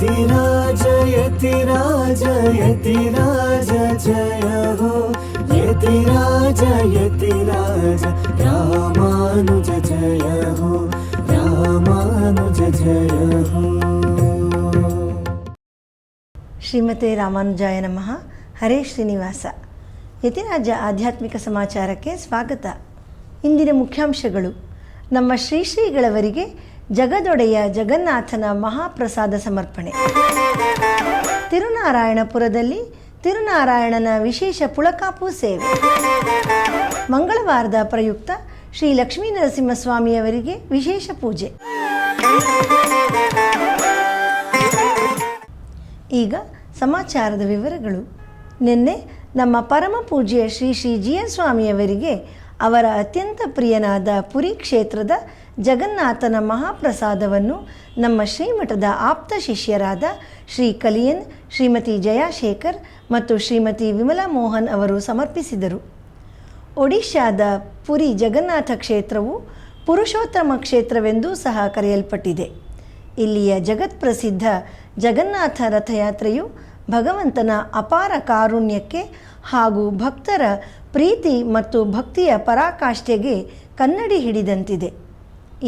यतिराज यतिराज यतिराज जय हो यतिराज यतिराज रामानुज जय हो रामानुज जय हो। ಶ್ರೀಮತೆ ರಾಮಾನುಜಾಯ ನಮಃ. ಹರೇ ಶ್ರೀನಿವಾಸ. ಯತಿರಾಜ ಆಧ್ಯಾತ್ಮಿಕ ಸಮಾಚಾರಕ್ಕೆ ಸ್ವಾಗತ. ಇಂದಿನ ಮುಖ್ಯಾಂಶಗಳು: ನಮ್ಮ ಶ್ರೀ ಶ್ರೀಗಳವರಿಗೆ ಜಗದೊಡೆಯ ಜಗನ್ನಾಥನ ಮಹಾಪ್ರಸಾದ ಸಮರ್ಪಣೆ. ತಿರುನಾರಾಯಣಪುರದಲ್ಲಿ ತಿರುನಾರಾಯಣನ ವಿಶೇಷ ಪುಳಕಾಪು ಸೇವೆ. ಮಂಗಳವಾರದ ಪ್ರಯುಕ್ತ ಶ್ರೀ ಲಕ್ಷ್ಮೀ ನರಸಿಂಹಸ್ವಾಮಿಯವರಿಗೆ ವಿಶೇಷ ಪೂಜೆ. ಈಗ ಸಮಾಚಾರದ ವಿವರಗಳು. ನಿನ್ನೆ ನಮ್ಮ ಪರಮ ಪೂಜ್ಯ ಶ್ರೀ ಶ್ರೀ ಜಿ ಎನ್ ಸ್ವಾಮಿಯವರಿಗೆ ಅವರ ಅತ್ಯಂತ ಪ್ರಿಯನಾದ ಪುರಿ ಕ್ಷೇತ್ರದ ಜಗನ್ನಾಥನ ಮಹಾಪ್ರಸಾದವನ್ನು ನಮ್ಮ ಶ್ರೀಮಠದ ಆಪ್ತ ಶಿಷ್ಯರಾದ ಶ್ರೀ ಕಲಿಯನ್, ಶ್ರೀಮತಿ ಜಯಾಶೇಖರ್ ಮತ್ತು ಶ್ರೀಮತಿ ವಿಮಲಾ ಮೋಹನ್ ಅವರು ಸಮರ್ಪಿಸಿದರು. ಒಡಿಶಾದ ಪುರಿ ಜಗನ್ನಾಥ ಕ್ಷೇತ್ರವು ಪುರುಷೋತ್ತಮ ಕ್ಷೇತ್ರವೆಂದೂ ಸಹ ಕರೆಯಲ್ಪಟ್ಟಿದೆ. ಇಲ್ಲಿಯ ಜಗತ್ಪ್ರಸಿದ್ಧ ಜಗನ್ನಾಥ ರಥಯಾತ್ರೆಯು ಭಗವಂತನ ಅಪಾರ ಕಾರುಣ್ಯಕ್ಕೆ ಹಾಗೂ ಭಕ್ತರ ಪ್ರೀತಿ ಮತ್ತು ಭಕ್ತಿಯ ಪರಾಕಾಷ್ಠೆಗೆ ಕನ್ನಡಿ ಹಿಡಿದಂತಿದೆ.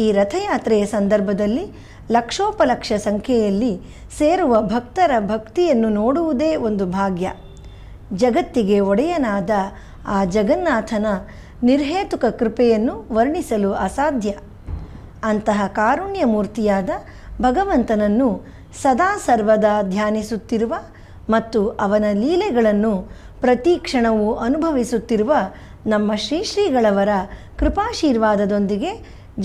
ಈ ರಥಯಾತ್ರೆಯ ಸಂದರ್ಭದಲ್ಲಿ ಲಕ್ಷೋಪಲಕ್ಷ ಸಂಖ್ಯೆಯಲ್ಲಿ ಸೇರುವ ಭಕ್ತರ ಭಕ್ತಿಯನ್ನು ನೋಡುವುದೇ ಒಂದು ಭಾಗ್ಯ. ಜಗತ್ತಿಗೆ ಒಡೆಯನಾದ ಆ ಜಗನ್ನಾಥನ ನಿರ್ಹೇತುಕ ಕೃಪೆಯನ್ನು ವರ್ಣಿಸಲು ಅಸಾಧ್ಯ. ಅಂತಹ ಕಾರುಣ್ಯ ಮೂರ್ತಿಯಾದ ಭಗವಂತನನ್ನು ಸದಾ ಸರ್ವದಾ ಧ್ಯಾನಿಸುತ್ತಿರುವ ಮತ್ತು ಅವನ ಲೀಲೆಗಳನ್ನು ಪ್ರತಿ ಕ್ಷಣವೂ ಅನುಭವಿಸುತ್ತಿರುವ ನಮ್ಮ ಶ್ರೀ ಶ್ರೀಗಳವರ ಕೃಪಾಶೀರ್ವಾದದೊಂದಿಗೆ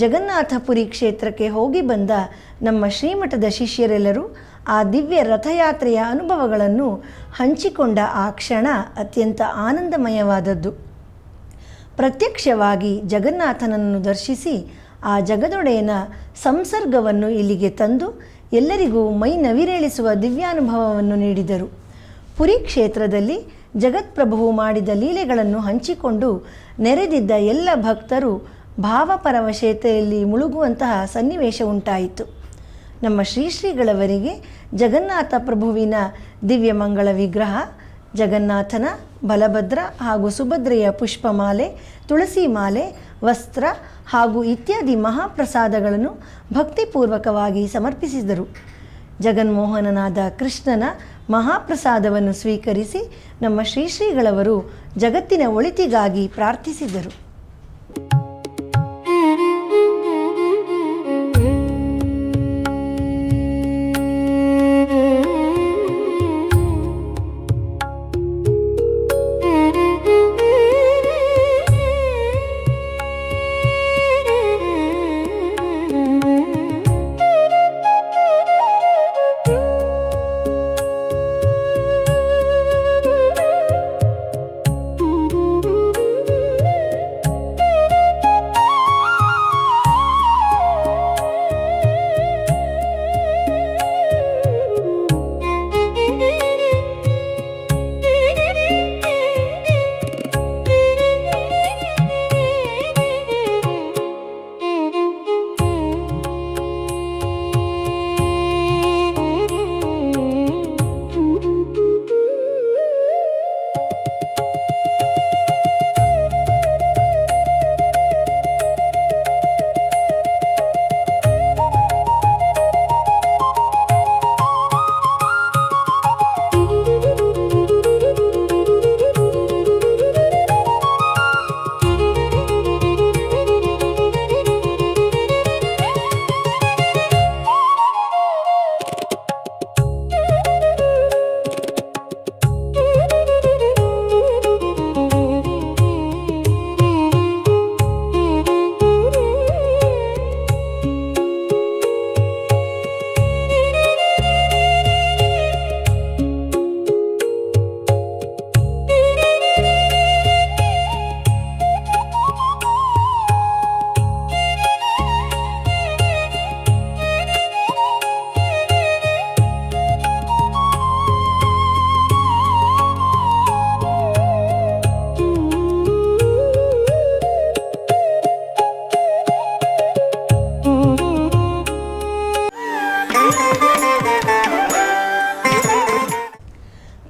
ಜಗನ್ನಾಥಪುರಿ ಕ್ಷೇತ್ರಕ್ಕೆ ಹೋಗಿ ಬಂದ ನಮ್ಮ ಶ್ರೀಮಠದ ಶಿಷ್ಯರೆಲ್ಲರೂ ಆ ದಿವ್ಯ ರಥಯಾತ್ರೆಯ ಅನುಭವಗಳನ್ನು ಹಂಚಿಕೊಂಡ ಆ ಕ್ಷಣ ಅತ್ಯಂತ ಆನಂದಮಯವಾದದ್ದು. ಪ್ರತ್ಯಕ್ಷವಾಗಿ ಜಗನ್ನಾಥನನ್ನು ದರ್ಶಿಸಿ ಆ ಜಗದೊಡೆಯನ ಸಂಸರ್ಗವನ್ನು ಇಲ್ಲಿಗೆ ತಂದು ಎಲ್ಲರಿಗೂ ಮೈ ನವಿರೇಳಿಸುವ ದಿವ್ಯಾನುಭವವನ್ನು ನೀಡಿದರು. ಪುರಿ ಕ್ಷೇತ್ರದಲ್ಲಿ ಜಗತ್ಪ್ರಭುವು ಮಾಡಿದ ಲೀಲೆಗಳನ್ನು ಹಂಚಿಕೊಂಡು ನೆರೆದಿದ್ದ ಎಲ್ಲ ಭಕ್ತರು ಭಾವಪರವಶತೆಯಲ್ಲಿ ಮುಳುಗುವಂತಹ ಸನ್ನಿವೇಶ ಉಂಟಾಯಿತು. ನಮ್ಮ ಶ್ರೀ ಶ್ರೀಗಳವರಿಗೆ ಜಗನ್ನಾಥ ಪ್ರಭುವಿನ ದಿವ್ಯಮಂಗಳ ವಿಗ್ರಹ, ಜಗನ್ನಾಥನ, ಬಲಭದ್ರ ಹಾಗೂ ಸುಭದ್ರೆಯ ಪುಷ್ಪಮಾಲೆ, ತುಳಸಿ ಮಾಲೆ, ವಸ್ತ್ರ ಹಾಗೂ ಇತ್ಯಾದಿ ಮಹಾಪ್ರಸಾದಗಳನ್ನು ಭಕ್ತಿಪೂರ್ವಕವಾಗಿ ಸಮರ್ಪಿಸಿದರು. ಜಗನ್ಮೋಹನನಾದ ಕೃಷ್ಣನ ಮಹಾಪ್ರಸಾದವನ್ನು ಸ್ವೀಕರಿಸಿ ನಮ್ಮ ಶ್ರೀ ಶ್ರೀಗಳವರು ಜಗತ್ತಿನ ಒಳಿತಿಗಾಗಿ ಪ್ರಾರ್ಥಿಸಿದರು.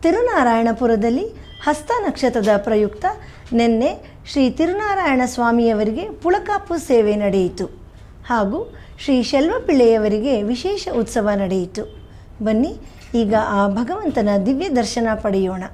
ತಿರುನಾರಾಯಣಪುರದಲ್ಲಿ ಹಸ್ತ ನಕ್ಷತ್ರದ ಪ್ರಯುಕ್ತ ನಿನ್ನೆ ಶ್ರೀ ತಿರುನಾರಾಯಣ ಸ್ವಾಮಿಯವರಿಗೆ ಪುಳಕಾಪು ಸೇವೆ ನಡೆಯಿತು ಹಾಗೂ ಶ್ರೀ ಶೆಲ್ವಪಿಳ್ಳೆಯವರಿಗೆ ವಿಶೇಷ ಉತ್ಸವ ನಡೆಯಿತು. ಬನ್ನಿ ಈಗ ಆ ಭಗವಂತನ ದಿವ್ಯ ದರ್ಶನ ಪಡೆಯೋಣ.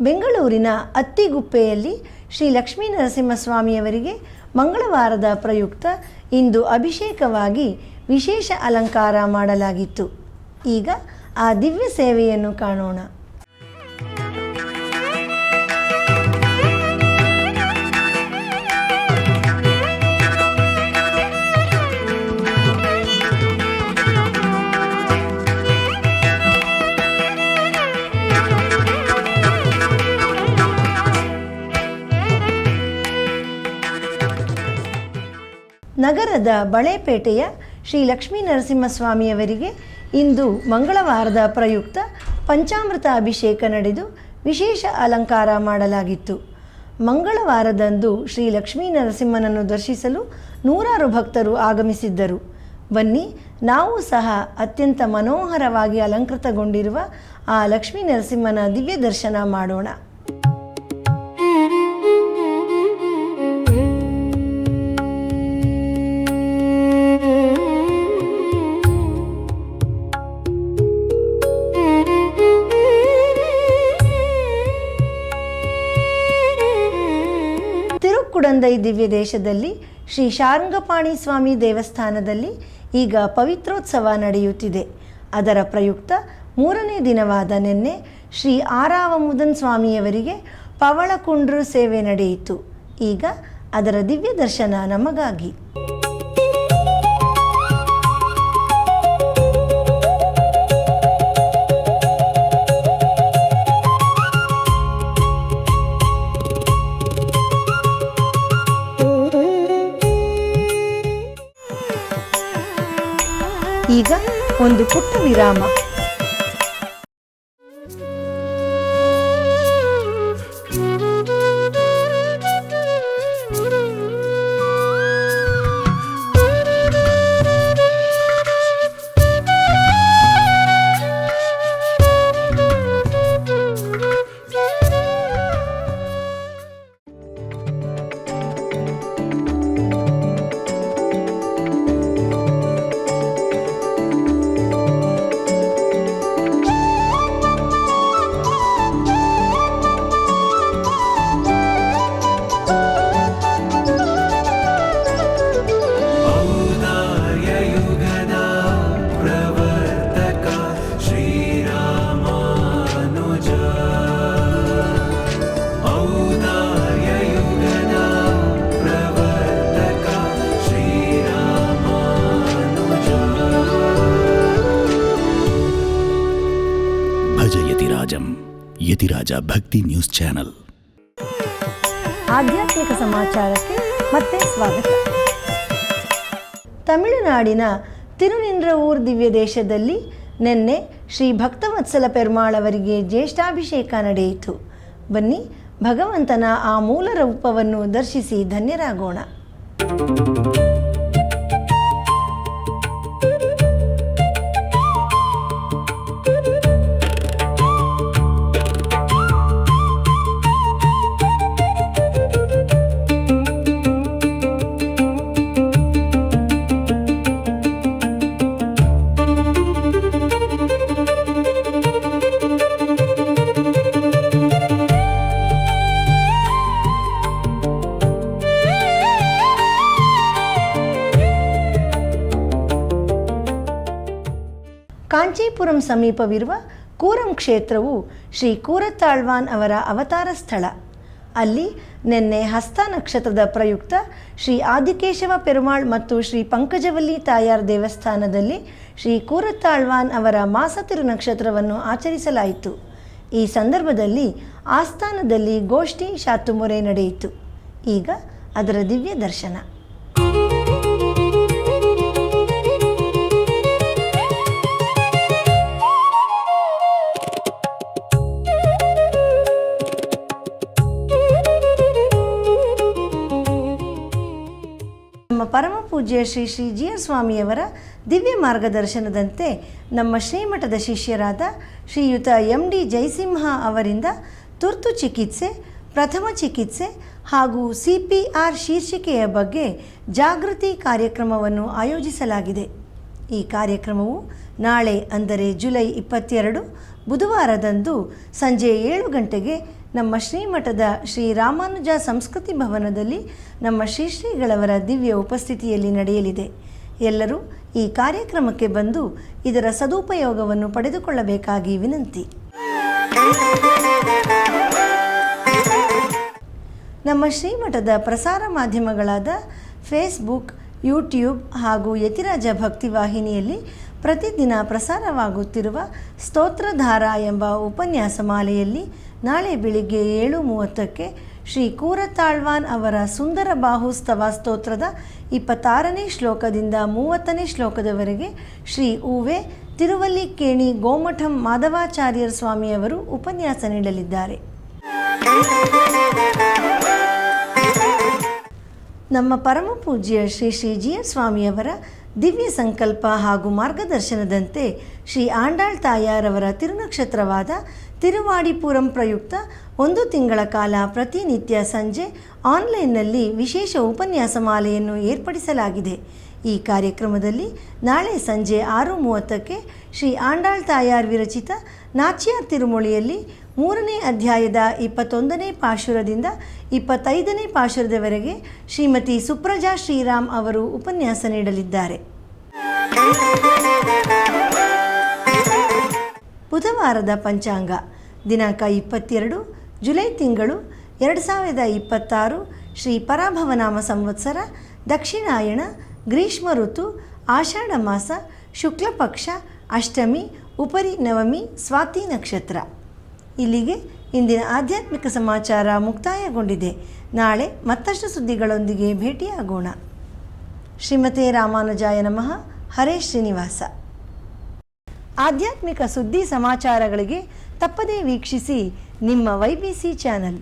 ಬೆಂಗಳೂರಿನ ಅತ್ತಿಗುಪ್ಪೆಯಲ್ಲಿ ಶ್ರೀ ಲಕ್ಷ್ಮೀ ನರಸಿಂಹಸ್ವಾಮಿಯವರಿಗೆ ಮಂಗಳವಾರದ ಪ್ರಯುಕ್ತ ಇಂದು ಅಭಿಷೇಕವಾಗಿ ವಿಶೇಷ ಅಲಂಕಾರ ಮಾಡಲಾಗಿತ್ತು. ಈಗ ಆ ದಿವ್ಯ ಸೇವೆಯನ್ನು ಕಾಣೋಣ. ನಗರದ ಬಳೆಪೇಟೆಯ ಶ್ರೀ ಲಕ್ಷ್ಮೀ ನರಸಿಂಹಸ್ವಾಮಿಯವರಿಗೆ ಇಂದು ಮಂಗಳವಾರದ ಪ್ರಯುಕ್ತ ಪಂಚಾಮೃತ ಅಭಿಷೇಕ ನಡೆದು ವಿಶೇಷ ಅಲಂಕಾರ ಮಾಡಲಾಗಿತ್ತು. ಮಂಗಳವಾರದಂದು ಶ್ರೀ ಲಕ್ಷ್ಮೀ ನರಸಿಂಹನನ್ನು ದರ್ಶಿಸಲು ನೂರಾರು ಭಕ್ತರು ಆಗಮಿಸಿದ್ದರು. ಬನ್ನಿ ನಾವು ಸಹ ಅತ್ಯಂತ ಮನೋಹರವಾಗಿ ಅಲಂಕೃತಗೊಂಡಿರುವ ಆ ಲಕ್ಷ್ಮೀ ನರಸಿಂಹನ ದಿವ್ಯ ದರ್ಶನ ಮಾಡೋಣ. ತಿರುಕ್ಕುಡಂದೈ ದಿವ್ಯ ದೇಶದಲ್ಲಿ ಶ್ರೀ ಶಾರಂಗಪಾಣಿ ಸ್ವಾಮಿ ದೇವಸ್ಥಾನದಲ್ಲಿ ಈಗ ಪವಿತ್ರೋತ್ಸವ ನಡೆಯುತ್ತಿದೆ. ಅದರ ಪ್ರಯುಕ್ತ 3ನೇ ದಿನವಾದ ನಿನ್ನೆ ಶ್ರೀ ಆರಾವಮುದನ್ ಸ್ವಾಮಿಯವರಿಗೆ ಪವಳಕುಂಡ್ರು ಸೇವೆ ನಡೆಯಿತು. ಈಗ ಅದರ ದಿವ್ಯ ದರ್ಶನ ನಮಗಾಗಿ. ಈಗ ಒಂದು ಪುಟ್ಟ ವಿರಾಮ. ಯತಿರಾಜ ಭಕ್ತಿ ನ್ಯೂಸ್ ಚಾನೆಲ್. ಆಧ್ಯಾತ್ಮಿಕ ಸಮಾಚಾರಕ್ಕೆ ಮತ್ತೆ ಸ್ವಾಗತ. ತಮಿಳುನಾಡಿನ ತಿರುನಿಂದ್ರವೂರ್ ದಿವ್ಯ ದೇಶದಲ್ಲಿ ನಿನ್ನೆ ಶ್ರೀ ಭಕ್ತವತ್ಸಲ ಪೆರುಮಾಳ್ ಅವರಿಗೆ ಜ್ಯೇಷ್ಠಾಭಿಷೇಕ ನಡೆಯಿತು. ಬನ್ನಿ ಭಗವಂತನ ಆ ಮೂಲ ರೂಪವನ್ನು ದರ್ಶಿಸಿ ಧನ್ಯರಾಗೋಣ. ಕಾಂಚೀಪುರಂ ಸಮೀಪವಿರುವ ಕೂರಂ ಕ್ಷೇತ್ರವು ಶ್ರೀ ಕೂರತ್ತಾಳ್ವಾನ್ ಅವರ ಅವತಾರ ಸ್ಥಳ. ಅಲ್ಲಿ ನಿನ್ನೆ ಹಸ್ತ ನಕ್ಷತ್ರದ ಪ್ರಯುಕ್ತ ಶ್ರೀ ಆದಿಕೇಶವ ಪೆರುಮಾಳ್ ಮತ್ತು ಶ್ರೀ ಪಂಕಜವಲ್ಲಿ ತಾಯಾರ್ ದೇವಸ್ಥಾನದಲ್ಲಿ ಶ್ರೀ ಕೂರತ್ತಾಳ್ವಾನ್ ಅವರ ಮಾಸ ತಿರುನಕ್ಷತ್ರವನ್ನು ಆಚರಿಸಲಾಯಿತು. ಈ ಸಂದರ್ಭದಲ್ಲಿ ಆಸ್ಥಾನದಲ್ಲಿ ಗೋಷ್ಠಿ ಶಾತುಮೊರೆ ನಡೆಯಿತು. ಈಗ ಅದರ ದಿವ್ಯ ದರ್ಶನ. ನಮ್ಮ ಪರಮ ಪೂಜ್ಯ ಶ್ರೀ ಶ್ರೀ ಜಿಯರ್ ಸ್ವಾಮಿಯವರ ದಿವ್ಯ ಮಾರ್ಗದರ್ಶನದಂತೆ ನಮ್ಮ ಶ್ರೀಮಠದ ಶಿಷ್ಯರಾದ ಶ್ರೀಯುತ MD ಜಯಸಿಂಹ ಅವರಿಂದ ತುರ್ತು ಚಿಕಿತ್ಸೆ, ಪ್ರಥಮ ಚಿಕಿತ್ಸೆ ಹಾಗೂ CPR ಶೀರ್ಷಿಕೆಯ ಬಗ್ಗೆ ಜಾಗೃತಿ ಕಾರ್ಯಕ್ರಮವನ್ನು ಆಯೋಜಿಸಲಾಗಿದೆ. ಈ ಕಾರ್ಯಕ್ರಮವು ನಾಳೆ ಅಂದರೆ ಜುಲೈ 22 ಬುಧವಾರದಂದು ಸಂಜೆ 7 ಗಂಟೆಗೆ ನಮ್ಮ ಶ್ರೀಮಠದ ಶ್ರೀ ರಾಮಾನುಜ ಸಂಸ್ಕೃತಿ ಭವನದಲ್ಲಿ ನಮ್ಮ ಶ್ರೀಗಳವರ ದಿವ್ಯ ಉಪಸ್ಥಿತಿಯಲ್ಲಿ ನಡೆಯಲಿದೆ. ಎಲ್ಲರೂ ಈ ಕಾರ್ಯಕ್ರಮಕ್ಕೆ ಬಂದು ಇದರ ಸದುಪಯೋಗವನ್ನು ಪಡೆದುಕೊಳ್ಳಬೇಕಾಗಿ ವಿನಂತಿ. ನಮ್ಮ ಶ್ರೀಮಠದ ಪ್ರಸಾರ ಮಾಧ್ಯಮಗಳಾದ ಫೇಸ್ಬುಕ್, ಯೂಟ್ಯೂಬ್ ಹಾಗೂ ಯತಿರಾಜ ಭಕ್ತಿವಾಹಿನಿಯಲ್ಲಿ ಪ್ರತಿದಿನ ಪ್ರಸಾರವಾಗುತ್ತಿರುವ ಸ್ತೋತ್ರಧಾರ ಎಂಬ ಉಪನ್ಯಾಸ ಮಾಲೆಯಲ್ಲಿ ನಾಳೆ ಬೆಳಿಗ್ಗೆ 7:30ಕ್ಕೆ ಶ್ರೀ ಕೂರತ್ತಾಳ್ವಾನ್ ಅವರ ಸುಂದರ ಬಾಹುಸ್ತವ ಸ್ತೋತ್ರದ 26ನೇ ಶ್ಲೋಕದಿಂದ 30ನೇ ಶ್ಲೋಕದವರೆಗೆ ಶ್ರೀ ಉವೆ ತಿರುವಲ್ಲಿಕ್ಕೇಣಿ ಗೋಮಠಂ ಮಾಧವಾಚಾರ್ಯರ್ ಸ್ವಾಮಿಯವರು ಉಪನ್ಯಾಸ ನೀಡಲಿದ್ದಾರೆ. ನಮ್ಮ ಪರಮ ಪೂಜ್ಯ ಶ್ರೀ ಶ್ರೀ ಜಿಯರ್ ಸ್ವಾಮಿಯವರ ದಿವ್ಯ ಸಂಕಲ್ಪ ಹಾಗೂ ಮಾರ್ಗದರ್ಶನದಂತೆ ಶ್ರೀ ಆಂಡಾಳ್ ತಾಯಾರವರ ತಿರುನಕ್ಷತ್ರವಾದ ತಿರುವಾಡಿಪುರಂ ಪ್ರಯುಕ್ತ 1 ತಿಂಗಳ ಕಾಲ ಪ್ರತಿನಿತ್ಯ ಸಂಜೆ ಆನ್ಲೈನ್ನಲ್ಲಿ ವಿಶೇಷ ಉಪನ್ಯಾಸ ಮಾಲೆಯನ್ನು ಏರ್ಪಡಿಸಲಾಗಿದೆ. ಈ ಕಾರ್ಯಕ್ರಮದಲ್ಲಿ ನಾಳೆ ಸಂಜೆ 6:30ಕ್ಕೆ ಶ್ರೀ ಆಂಡಾಳ್ ತಾಯಾರ್ ವಿರಚಿತ ನಾಚ್ಯಾರ್ ತಿರುಮೊಳಿಯಲ್ಲಿ 3ನೇ ಅಧ್ಯಾಯದ 21ನೇ ಪಾಶುರದಿಂದ 25ನೇ ಪಾಶುರದವರೆಗೆ ಶ್ರೀಮತಿ ಸುಪ್ರಜಾ ಶ್ರೀರಾಮ್ ಅವರು ಉಪನ್ಯಾಸ ನೀಡಲಿದ್ದಾರೆ. ಬುಧವಾರದ ಪಂಚಾಂಗ ದಿನಾಂಕ 22 ಜುಲೈ ತಿಂಗಳು 2026 ಶ್ರೀ ಪರಾಭವನಾಮ ಸಂವತ್ಸರ, ದಕ್ಷಿಣಾಯಣ, ಗ್ರೀಷ್ಮ ಋತು, ಆಷಾಢ ಮಾಸ, ಶುಕ್ಲ ಪಕ್ಷ, ಅಷ್ಟಮಿ, ಉಪರಿ ನವಮಿ, ಸ್ವಾತಿ ನಕ್ಷತ್ರ. ಇಲ್ಲಿಗೆ ಇಂದಿನ ಆಧ್ಯಾತ್ಮಿಕ ಸಮಾಚಾರ ಮುಕ್ತಾಯಗೊಂಡಿದೆ. ನಾಳೆ ಮತ್ತಷ್ಟು ಸುದ್ದಿಗಳೊಂದಿಗೆ ಭೇಟಿಯಾಗೋಣ. ಶ್ರೀಮತೆ ರಾಮಾನುಜಾಯ ನಮಃ. ಹರೇ ಶ್ರೀನಿವಾಸ. ಆಧ್ಯಾತ್ಮಿಕ ಸುದ್ದಿ ಸಮಾಚಾರಗಳಿಗೆ ತಪ್ಪದೇ ವೀಕ್ಷಿಸಿ ನಿಮ್ಮ YBC ಚಾನಲ್.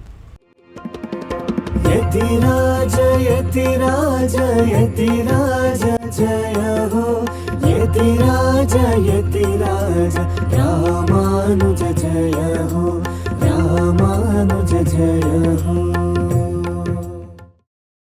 ಯತಿರಾಜ ಯತಿರಾಜ ಯತಿರಾಜ ಜಯ ಹೋ, ಯತಿರಾಜ ಯತಿರಾಜ ರಾಮಾನುಜ ಜಯ ಹೋ, ರಾಮಾನುಜ ಜಯ